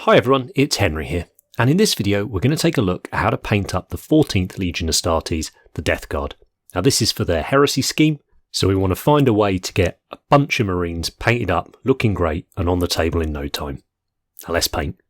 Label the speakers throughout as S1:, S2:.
S1: Hi everyone, it's Henry here, and in this video we're going to take a look at how to paint up the 14th Legion Astartes, the Deathguard. Now this is for their Heresy scheme, so we want to find a way to get a bunch of Marines painted up, looking great, and on the table in no time. Now let's paint.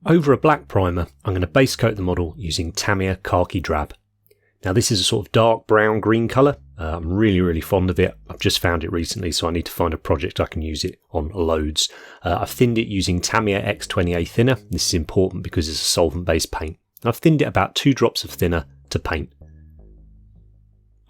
S1: Over a black primer, I'm going to base coat the model using Tamiya Khaki Drab. Now this is a sort of dark brown green colour. I'm really fond of it. I've just found it recently, so I need to find a project I can use it on loads. I've thinned it using Tamiya X20A thinner. This is important because it's a solvent based paint. I've thinned it about 2 drops of thinner to paint.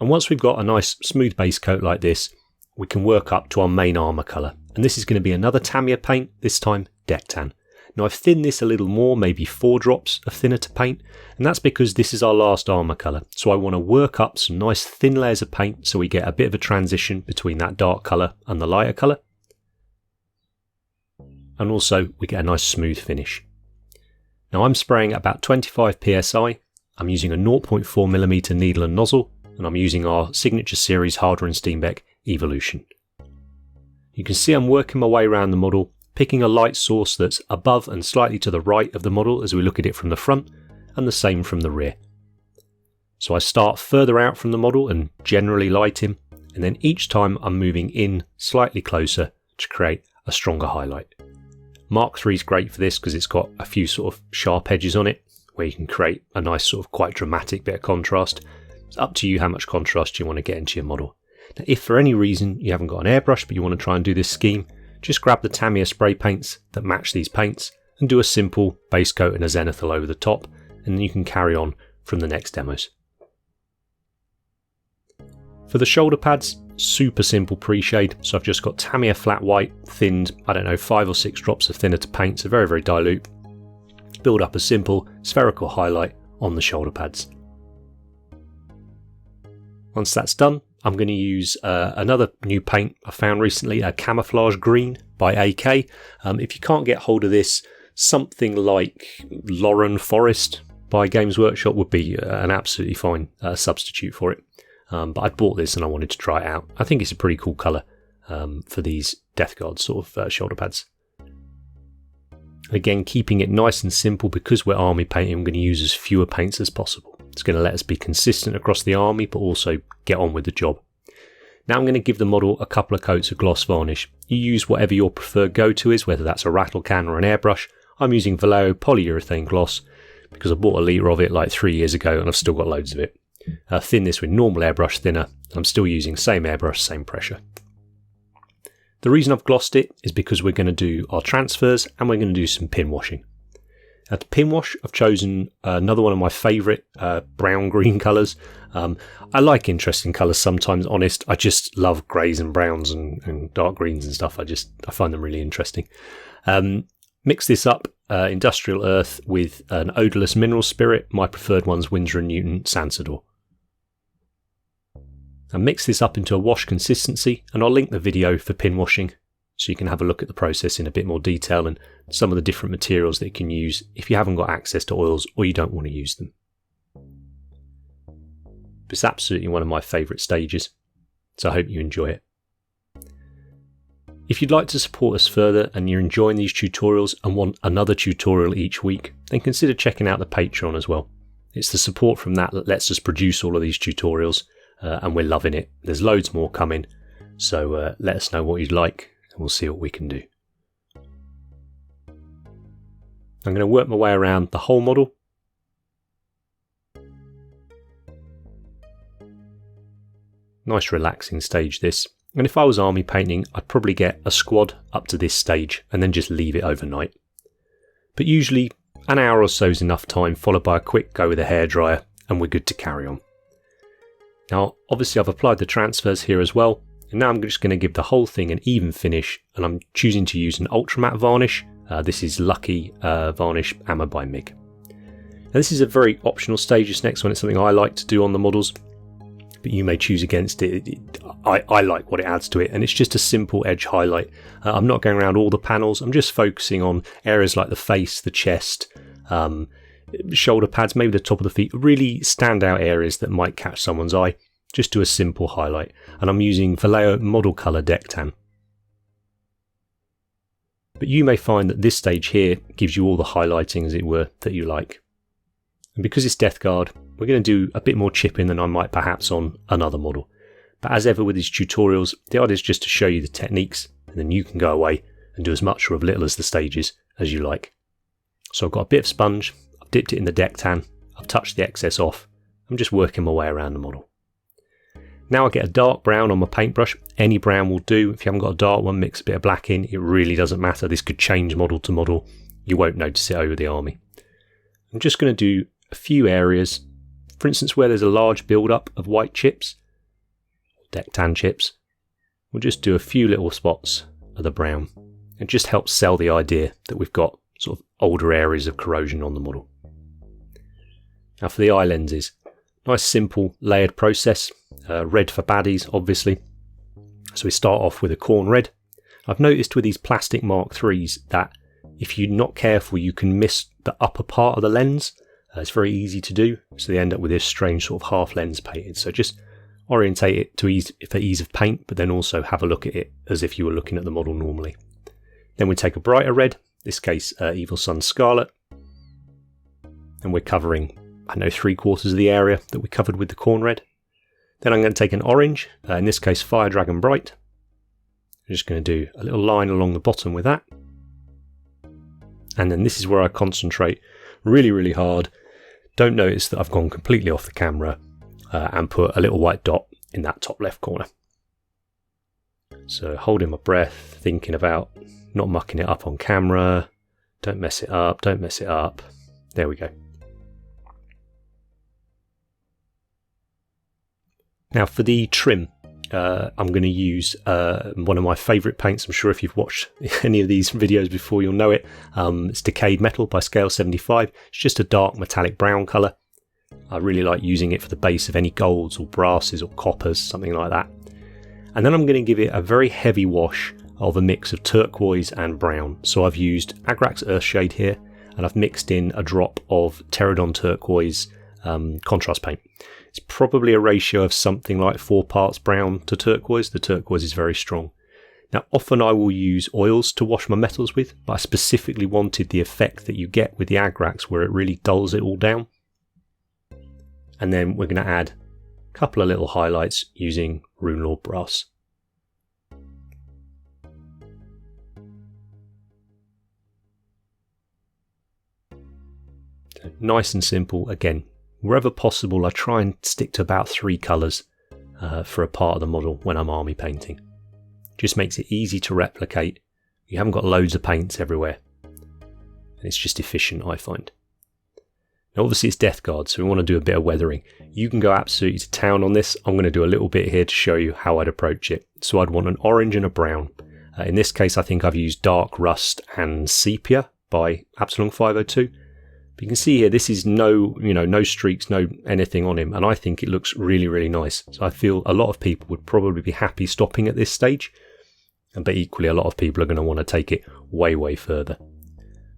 S1: And once we've got a nice smooth base coat like this, we can work up to our main armour colour. And this is going to be another Tamiya paint, this time Deck Tan. Now I've thinned this a little more, maybe 4 drops of thinner to paint, and that's because this is our last armour colour. So I want to work up some nice thin layers of paint so we get a bit of a transition between that dark colour and the lighter colour. And also we get a nice smooth finish. Now I'm spraying at about 25 psi, I'm using a 0.4mm needle and nozzle, and I'm using our signature series Harder and Steenbeck Evolution. You can see I'm working my way around the model, picking a light source that's above and slightly to the right of the model as we look at it from the front, and the same from the rear. So I start further out from the model and generally light him, and then each time I'm moving in slightly closer to create a stronger highlight. Mark III is great for this because it's got a few sort of sharp edges on it where you can create a nice sort of quite dramatic bit of contrast. It's up to you how much contrast you want to get into your model. Now, if for any reason you haven't got an airbrush but you want to try and do this scheme, just grab the Tamiya spray paints that match these paints and do a simple base coat and a zenithal over the top, and then you can carry on from the next demos. For the shoulder pads, super simple pre-shade, so I've just got Tamiya flat white, thinned, 5 or 6 drops of thinner to paint, so very dilute. Build up a simple spherical highlight on the shoulder pads. Once that's done, I'm going to use another new paint I found recently, a Camouflage Green by AK. If you can't get hold of this, something like Lauren Forest by Games Workshop would be an absolutely fine substitute for it. But I bought this and I wanted to try it out. I think it's a pretty cool colour for these Deathguard sort of shoulder pads. Again, keeping it nice and simple because we're army painting, I'm going to use as fewer paints as possible. It's going to let us be consistent across the army, but also get on with the job. Now I'm going to give the model a couple of coats of gloss varnish. You use whatever your preferred go-to is, whether that's a rattle can or an airbrush. I'm using Vallejo polyurethane gloss because I bought a litre of it like 3 years ago and I've still got loads of it. Thin this with normal airbrush thinner. I'm still using same airbrush, same pressure. The reason I've glossed it is because we're going to do our transfers and we're going to do some pin washing. Now to pin wash, I've chosen another one of my favourite brown-green colours. I like interesting colours sometimes, honest. I just love greys and browns and dark greens and stuff. I find them really interesting. Mix this up, Industrial Earth with an odourless mineral spirit. My preferred one's Winsor Newton Sansador. And mix this up into a wash consistency, and I'll link the video for pin washing so you can have a look at the process in a bit more detail and some of the different materials that you can use if you haven't got access to oils or you don't want to use them. It's absolutely one of my favourite stages, so I hope you enjoy it. If you'd like to support us further and you're enjoying these tutorials and want another tutorial each week, then consider checking out the Patreon as well. It's the support from that that lets us produce all of these tutorials, and we're loving it. There's loads more coming, so let us know what you'd like and we'll see what we can do. I'm going to work my way around the whole model. Nice relaxing stage this, and if I was army painting I'd probably get a squad up to this stage and then just leave it overnight. But usually an hour or so is enough time, followed by a quick go with a hairdryer, and we're good to carry on. Now obviously I've applied the transfers here as well, and now I'm just going to give the whole thing an even finish, and I'm choosing to use an ultramatte varnish. This is Lucky Varnish Ammo by MIG. Now this is a very optional stage, this next one. It's something I like to do on the models, but you may choose against it. I like what it adds to it, and it's just a simple edge highlight. I'm not going around all the panels, I'm just focusing on areas like the face, the chest, shoulder pads, maybe the top of the feet, really standout areas that might catch someone's eye. Just do a simple highlight, and I'm using Vallejo Model Color Deck Tan. But you may find that this stage here gives you all the highlighting, as it were, that you like. And because it's Deathguard, we're going to do a bit more chipping than I might perhaps on another model. But as ever with these tutorials, the idea is just to show you the techniques, and then you can go away and do as much or as little as the stages as you like. So I've got a bit of sponge, I've dipped it in the deck tan, I've touched the excess off, I'm just working my way around the model. Now I get a dark brown on my paintbrush. Any brown will do. If you haven't got a dark one, mix a bit of black in. It really doesn't matter. This could change model to model. You won't notice it over the army. I'm just going to do a few areas. For instance, where there's a large build-up of white chips, deck tan chips, we'll just do a few little spots of the brown. It just helps sell the idea that we've got sort of older areas of corrosion on the model. Now for the eye lenses, nice simple layered process. Red for baddies, obviously. So we start off with a Khorne Red. I've noticed with these plastic Mark IIIs that if you're not careful, you can miss the upper part of the lens. It's very easy to do, so they end up with this strange sort of half lens painted. So just orientate it for ease of paint, but then also have a look at it as if you were looking at the model normally. Then we take a brighter red, in this case Evil Sunz Scarlet, and we're covering, I know, 3/4 of the area that we covered with the Khorne Red. Then I'm going to take an orange, in this case Firedragon Bright. I'm just going to do a little line along the bottom with that. And then this is where I concentrate really, really hard. Don't notice that I've gone completely off the camera and put a little white dot in that top left corner. So holding my breath, thinking about not mucking it up on camera. Don't mess it up, don't mess it up. There we go. Now for the trim, I'm going to use one of my favourite paints. I'm sure if you've watched any of these videos before, you'll know it. It's Decayed Metal by Scale 75. It's just a dark metallic brown colour. I really like using it for the base of any golds or brasses or coppers, something like that. And then I'm going to give it a very heavy wash of a mix of turquoise and brown. So I've used Agrax Earthshade here, and I've mixed in a drop of Pterodon Turquoise contrast paint. It's probably a ratio of something like 4 parts brown to turquoise. The turquoise is very strong. Now often I will use oils to wash my metals with, but I specifically wanted the effect that you get with the Agrax where it really dulls it all down. And then we're going to add a couple of little highlights using Runelord Brass. So nice and simple. Again, wherever possible, I try and stick to about 3 colours for a part of the model when I'm army painting. Just makes it easy to replicate. You haven't got loads of paints everywhere. And it's just efficient, I find. Now obviously it's Deathguard, so we want to do a bit of weathering. You can go absolutely to town on this. I'm going to do a little bit here to show you how I'd approach it. So I'd want an orange and a brown. In this case, I think I've used Dark Rust and Sepia by Absalom 502. You can see here, this is no streaks, no anything on him, and I think it looks really, really nice. So I feel a lot of people would probably be happy stopping at this stage, but equally a lot of people are going to want to take it way, way further.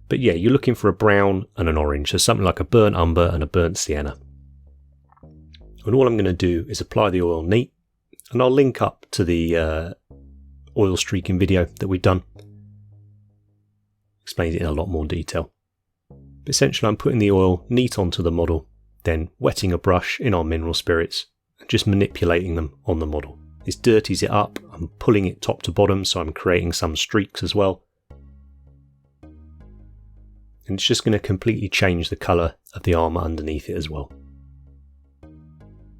S1: But yeah, you're looking for a brown and an orange, so something like a burnt umber and a burnt sienna. And all I'm going to do is apply the oil neat, and I'll link up to the oil streaking video that we've done. Explains it in a lot more detail. But essentially I'm putting the oil neat onto the model, then wetting a brush in our mineral spirits and just manipulating them on the model. This dirties it up, I'm pulling it top to bottom, so I'm creating some streaks as well. And it's just going to completely change the colour of the armour underneath it as well.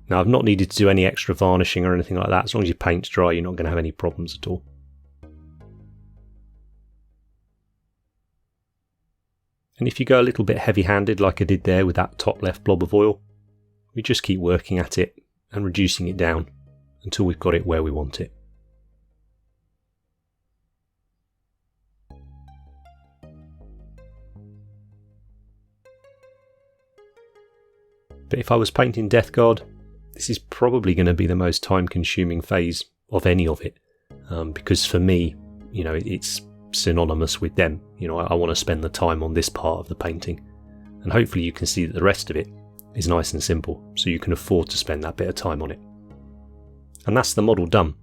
S1: Now I've not needed to do any extra varnishing or anything like that. As long as your paint's dry, you're not going to have any problems at all. And if you go a little bit heavy-handed like I did there with that top left blob of oil, we just keep working at it and reducing it down until we've got it where we want it. But if I was painting Deathguard, this is probably going to be the most time-consuming phase of any of it, because for me, it's synonymous with them. I want to spend the time on this part of the painting, and hopefully you can see that the rest of it is nice and simple, so you can afford to spend that bit of time on it. And that's the model done.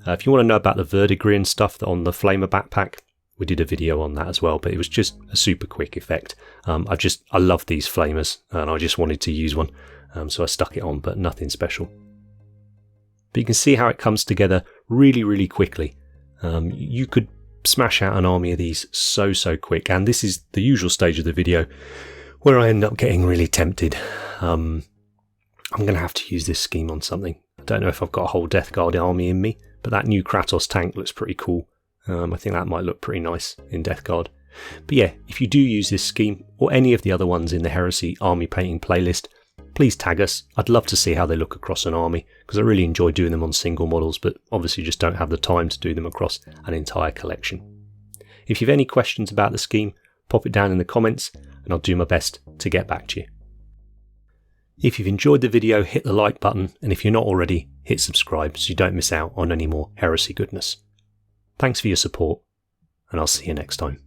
S1: If you want to know about the verdigris and stuff that on the Flamer backpack, we did a video on that as well, but it was just a super quick effect. I love these flamers, and I just wanted to use one, so I stuck it on, but nothing special. But you can see how it comes together really, really quickly. You could smash out an army of these so quick, and this is the usual stage of the video where I end up getting really tempted. I'm going to have to use this scheme on something. I don't know if I've got a whole Deathguard army in me, but that new Kratos tank looks pretty cool. I think that might look pretty nice in Deathguard. But yeah, if you do use this scheme, or any of the other ones in the Heresy Army Painting playlist, please tag us. I'd love to see how they look across an army, because I really enjoy doing them on single models, but obviously just don't have the time to do them across an entire collection. If you have any questions about the scheme, pop it down in the comments, and I'll do my best to get back to you. If you've enjoyed the video, hit the like button, and if you're not already, hit subscribe so you don't miss out on any more Heresy goodness. Thanks for your support, and I'll see you next time.